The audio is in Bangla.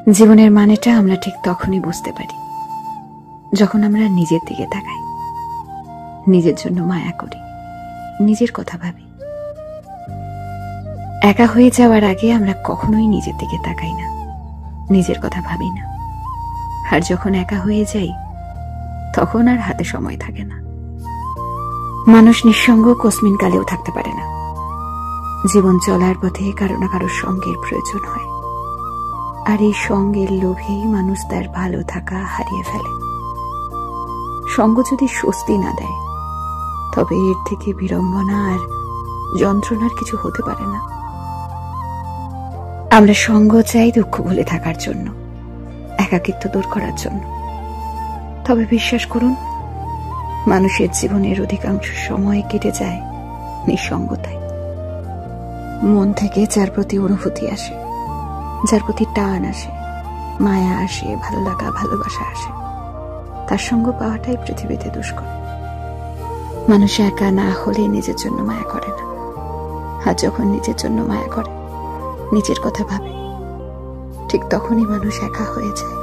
জীবনের মানেটা আমরা ঠিক তখনই বুঝতে পারি যখন আমরা নিজের দিকে তাকাই, নিজের জন্য মায়া করি, নিজের কথা ভাবি। একা হয়ে যাওয়ার আগে আমরা কখনোই নিজের দিকে তাকাই না, নিজের কথা ভাবি না। আর যখন একা হয়ে যাই তখন আর হাতে সময় থাকে না। মানুষ নিঃসঙ্গ কসমিন কালেও থাকতে পারে না। জীবন চলার পথে কারো না কারো সঙ্গের প্রয়োজন হয়, আর এই সঙ্গের লোভেই মানুষ তার ভালো থাকা হারিয়ে ফেলে। সঙ্গ যদি স্বস্তি না দেয় তবে এর থেকে বিড়ম্বনা আর যন্ত্রণার কিছু হতে পারে না। আমরা সঙ্গ চাই দুঃখ ভুলে থাকার জন্য, একাকিত্ব দূর করার জন্য। তবে বিশ্বাস করুন, মানুষের জীবনের অধিকাংশ সময় কেটে যায় নিঃসঙ্গতায়। মন থেকে যার প্রতি অনুভূতি আসে, যার প্রতি টান আসে, মায়া আসে, ভালো লাগা, ভালোবাসা আসে, তার সঙ্গ পাওয়াটাই পৃথিবীতে দুষ্কর। মানুষ একা না হলে নিজের জন্য মায়া করে না, আর যখন নিজের জন্য মায়া করে, নিজের কথা ভাবে, ঠিক তখনই মানুষ একা হয়ে যায়।